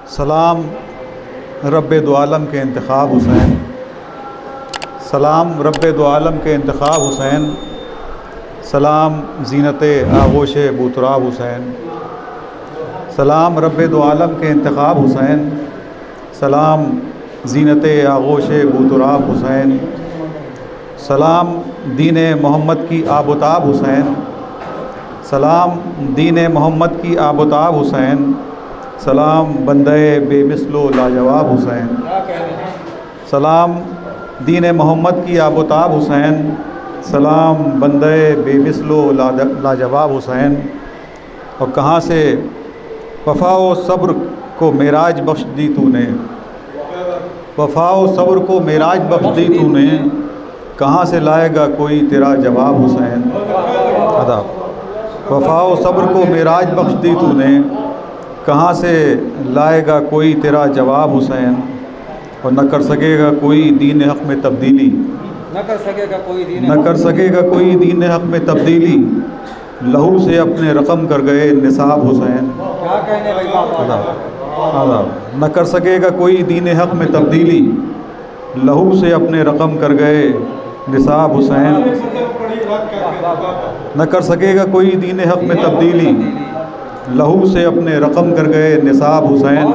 सलाम रब्बे दो आलम के इंतखाब हुसैन, सलाम रब्बे दो आलम के इंतखाब हुसैन, सलाम ज़ीनत आगोश बूतराब हुसैन। सलाम रब्बे दो आलम के इंतखाब हुसैन, सलाम ज़ीनत आगोश बूतराब हुसैन। सलाम दीन मोहम्मद की आबोताब हुसैन, सलाम दीन मोहम्मद की आबोताब हुसैन। सलाम बंदे बेमिसलो लाजवाब हुसैन, सलाम दीन मोहम्मद की आबोताब हुसैन। सलाम बंदे बेमिसलो लाजवाब हुसैन। और कहाँ से वफ़ा व सब्र को मेराज बख्श दी तूने, वफ़ा व सब्र को मेराज बख्श दी तूने, कहाँ से लाएगा कोई तेरा जवाब हुसैन। अदाब वफ़ा व सब्र को मेराज बख्श दी तूने, कहाँ से लाएगा कोई तेरा जवाब हुसैन। और न कर सकेगा कोई दीन हक़ में तब्दीली, न कर सकेगा कोई दीन हक़ में तब्दीली, लहू से अपने रकम कर गए निसाब हुसैन। क्या कहने भाई न कर सकेगा कोई दीन हक़ में तब्दीली, लहू से अपने रकम कर गए निसाब हुसैन। न कर सकेगा कोई दीन हक़ में तब्दीली, लहू से अपने रकम कर गए निसाब हुसैन।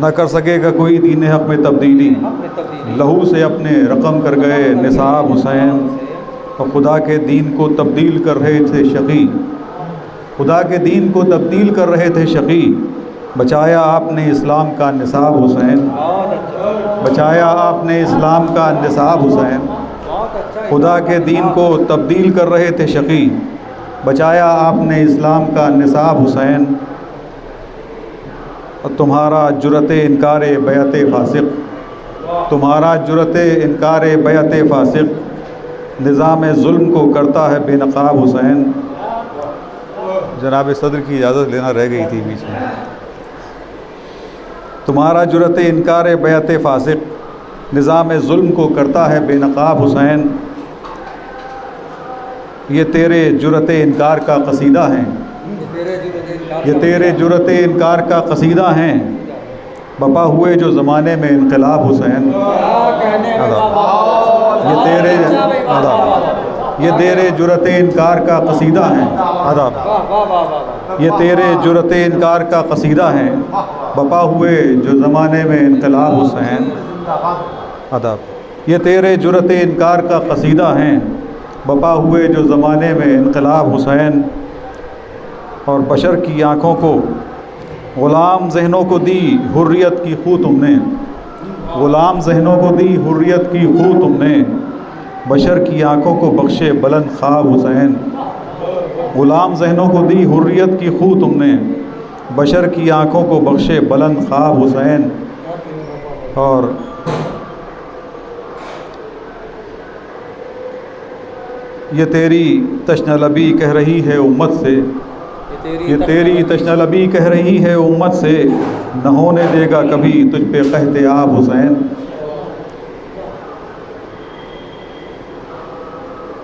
न कर सकेगा कोई दीन हक़ में तब्दीली, लहू से अपने रकम कर गए निसाब हुसैन। और खुदा के दीन को तब्दील कर रहे थे शक़ी, खुदा के दीन को तब्दील कर रहे थे शक़ी, बचाया आपने इस्लाम का निसाब हुसैन, बचाया आपने इस्लाम का निसाब हुसैन। खुदा के दीन को तब्दील कर रहे थे शक़ी, बचाया आपने इस्लाम का निसाब हुसैन। और तुम्हारा जुरत इनकार बैत फ़ासिक़, तुम्हारा जुरत इनकार बैत फ़ासिक़, निज़ाम ज़ुल्म को करता है बेनकाब हुसैन। जनाब सदर की इजाज़त लेना रह गई थी बीच में। तुम्हारा जुरत इनकार बैत फ़ासिक़, निज़ाम ज़ुल्म को करता है बेनकाब हुसैन। ये तेरे जुरत इनकार का कसीदा है, ये तेरे जुरत इनकार का कसीदा हैं, बपा हुए जो ज़माने में इनकलाब हुसैन। ये तेरे जुरत इनकार का कसीदा हैं, ये तेरे जुरत इनकार का कसीदा हैं, बपा हुए जो ज़माने में इनकलाब हुसैन। ये तेरे जुरत इनकार का कसीदा हैं, बपा हुए जो ज़माने में इनकलाब हुसैन। और बशर की आँखों को ग़ुलाम ज़हनों को दी हुर्रियत की खू तुमने, ग़ुलाम ज़हनों को दी हुर्रियत की खू तुमने, बशर की आँखों को बख्शे बुलंद ख्वाब हुसैन। ग़ुलाम ज़हनों को दी हुर्रियत की खू तुमने, बशर की आँखों को बख्शे बुलंद ख्वाब हुसैन। और ये तेरी तशनलबी कह रही है उम्मत से, ये तेरी तशनलबी कह रही है उम्मत से, न होने देगा कभी तुझ पे कहते आब हुसैन।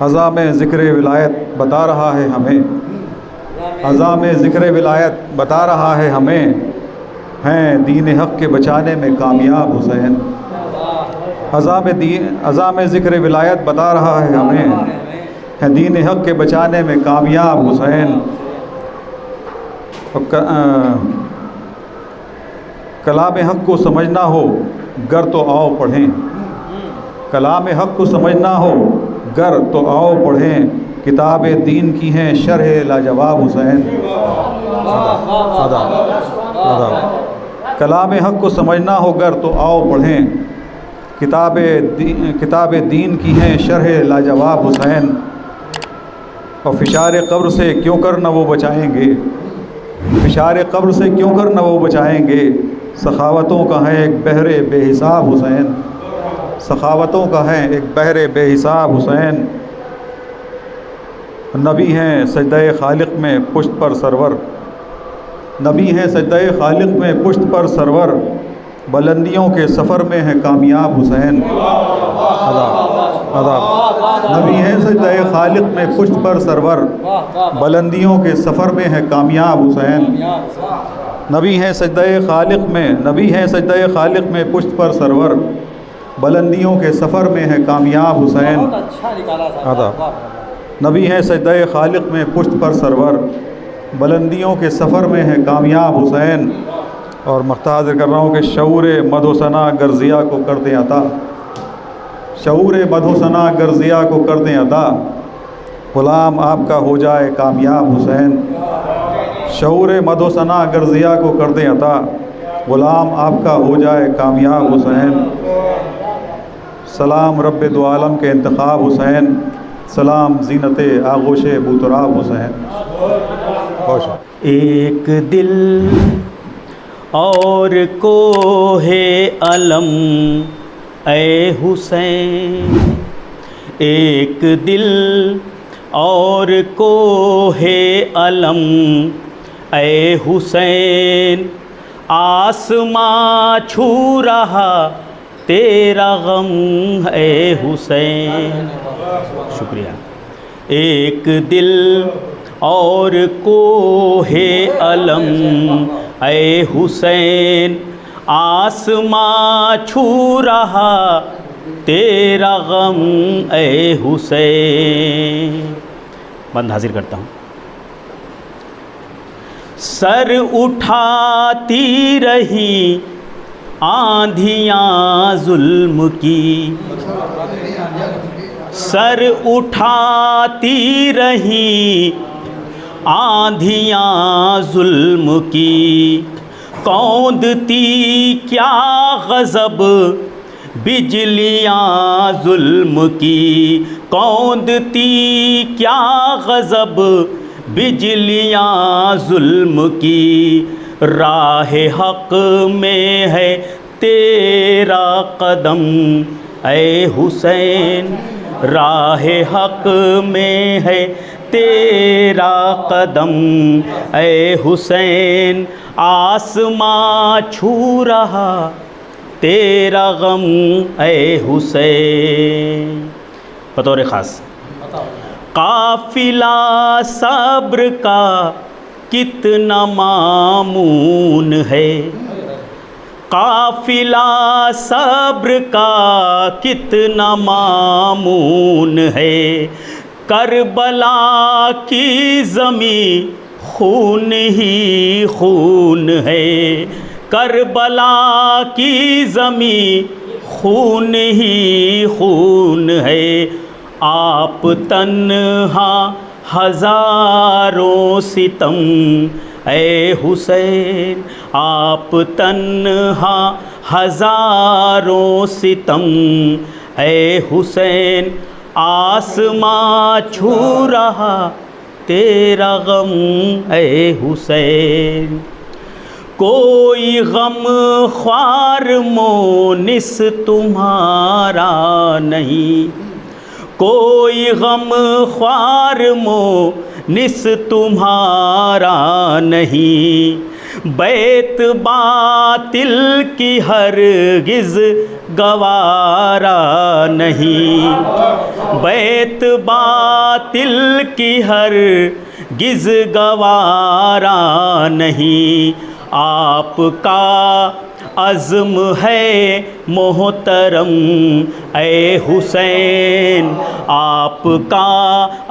अज़ा में ज़िक्र विलायत बता रहा है हमें, अज़ा में ज़िक्र विलायत बता रहा है हमें, हैं दीन हक़ के बचाने में कामयाब हुसैन। अज़ा में ज़िक्र विलायत बता रहा है हमें, हैं दीन हक़ के बचाने में कामयाब हुसैन। कलाम हक़ को समझना हो गर तो आओ पढ़ें, कलाम हक़ को समझना हो गर तो आओ पढ़ें, किताब दीन की हैं शरह लाजवाब हुसैन। कलाम हक़ को समझना हो गर तो आओ पढ़ें, किताब दीन की हैं शरह लाजवाब हुसैन। और फ़िशार क़ब्र से क्यों कर न वो बचाएंगे, फ़िशार क़ब्र से क्यों कर न वो बचाएंगे, सखावतों का है एक बहरे बेहिसाब हुसैन, सखावतों का है एक बहरे बेहिसाब हुसैन। नबी हैं सजदे खालिक में पुश्त पर सरवर, नबी हैं सजदे खालिक में पुश्त पर सरवर, बुलंदियों के सफ़र में है कामयाब हुसैन। आदाब। नबी हैं सजदे खालिक में पुश्त पर सरवर, बुलंदियों के सफ़र में है कामयाब हुसैन। नबी हैं सजदे खालिक में पुश्त पर सरवर, बुलंदियों के सफ़र में है कामयाब हुसैन। अच्छा निकाला आदाब। नबी हैं सजदे खालिक में पुश्त पर सरवर, बुलंदियों के सफ़र में है कामयाब हुसैन। और मख्तार कर रहा हूँ कि शऊर मदोसना गर्जिया को कर दें अता, शऊर मदोसना गर्जिया को कर दें अता, ग़ुलाम आपका हो जाए कामयाब हुसैन। शऊर मदोसना गर्जिया को कर दें अता, ग़ुलाम आपका हो जाए कामयाब हुसैन। सलाम रब्बे दो आलम के इंतखाब हुसैन, सलाम ज़ीनत आगोश बूतराब हुसैन। एक दिल और को है अलम ए हुसैन, एक दिल और को है अलम ए हुसैन, आसमां छू रहा तेरा गम ए हुसैन। शुक्रिया। एक दिल और को है अलम ए हुसैन, आसमां छू रहा तेरा गम ए हुसैन। बंद हाजिर करता हूँ। सर उठाती रही आंधियाँ जुल्म की, सर उठाती रही आंधियाँ जुल्म की, कौंधती क्या गज़ब बिजलियाँ जुल्म की, कौंधती क्या गज़ब बिजलियाँ जुल्म की, राह हक़ में है तेरा कदम ए हुसैन, राह हक़ में है तेरा कदम ए हुसैन, आसमां छू रहा तेरा गम ए हुसैन। बतौर ख़ास काफ़िला सब्र का कितना मामून है, काफ़िला सब्र का कितना मामून है, करबला की ज़मीं खून ही खून है, करबला की ज़मीं खून ही खून है, आप तन्हा हज़ारों सितम ए हुसैन, आप तन्हा हज़ारों सितम ए हुसैन, आसमां छू रहा तेरा गम ए हुसैन। कोई गम ख्वार मोनिस तुम्हारा नहीं, कोई गम ख्वार मोनिस तुम्हारा नहीं, बैत बातिल की हरगिज़ गवारा नहीं, बैत बातिल की हरगिज़ गवारा नहीं, आपका अज़्म है मोहतरम ए हुसैन, आपका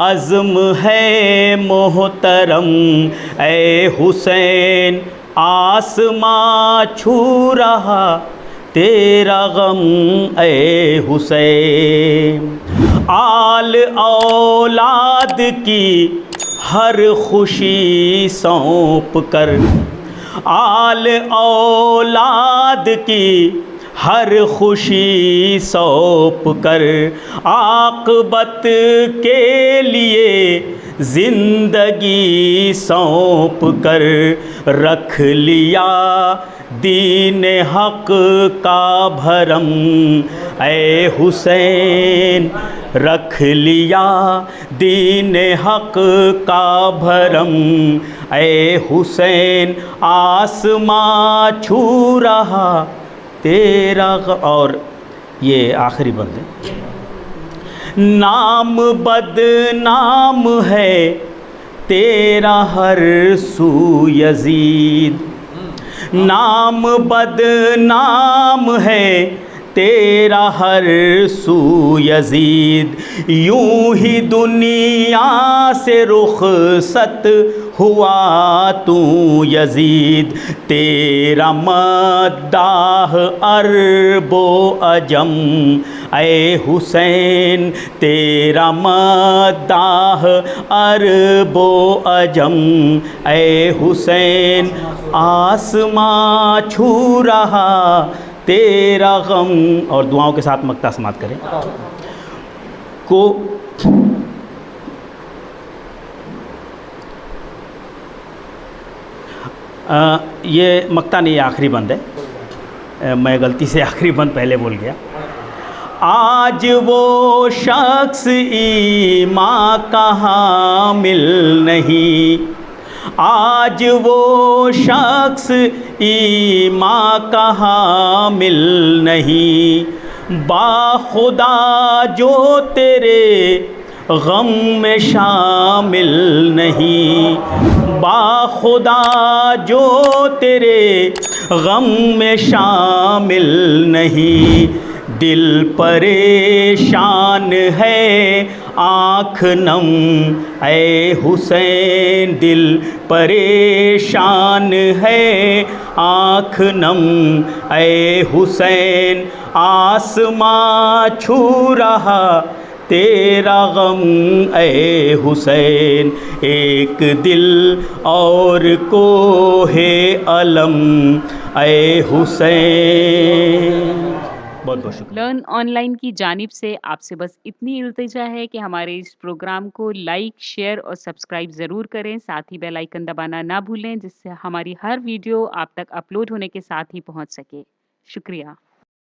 अज़्म है मोहतरम ए हुसैन, आसमां छू रहा तेरा गम ए हुसैन। आल औलाद की हर खुशी सौंप कर, आल औलाद की हर खुशी सौंप कर, आक़िबत के लिए ज़िंदगी सौंप कर, रख लिया दीन हक़ का भरम ए हुसैन, रख लिया दीन हक़ का भरम ए हुसैन, आसमां छू रहा तेरा और ये आखिरी बंद है। नाम बदनाम है तेरा हर सू यजीद, नाम बदनाम है तेरा हर सू यजीद, यूं ही दुनिया से रुखसत हुआ तू यजीद, तेरा मद्दाह अरबो अजम ऐ हुसैन, तेरा मद्दाह अरबो अजम ऐ हुसैन, आसमां छू रहा तेरा गम। और दुआओं के साथ मक्ता समात करें। को ये मक्ता नहीं, आखिरी बंद है, मैं गलती से आखिरी बंद पहले बोल गया। आज वो शख्स ईमान का हामिल नहीं, आज वो शख्स ईमान का हामिल नहीं, बाखुदा जो तेरे गम में शामिल नहीं, बाखुदा जो तेरे गम में शामिल नहीं, दिल परेशान है आँख नम ऐ हुसैन, दिल परेशान है आँख नम ऐ हुसैन, आसमां छू रहा तेरा गम ऐ हुसैन, एक दिल और को है अलम ऐ हुसैन। बहुत बहुत शुक्रिया। लर्न ऑनलाइन की जानिब से आपसे बस इतनी इल्तिजा है कि हमारे इस प्रोग्राम को लाइक, शेयर और सब्सक्राइब ज़रूर करें। साथ ही बेल आइकन दबाना ना भूलें, जिससे हमारी हर वीडियो आप तक अपलोड होने के साथ ही पहुंच सके। शुक्रिया।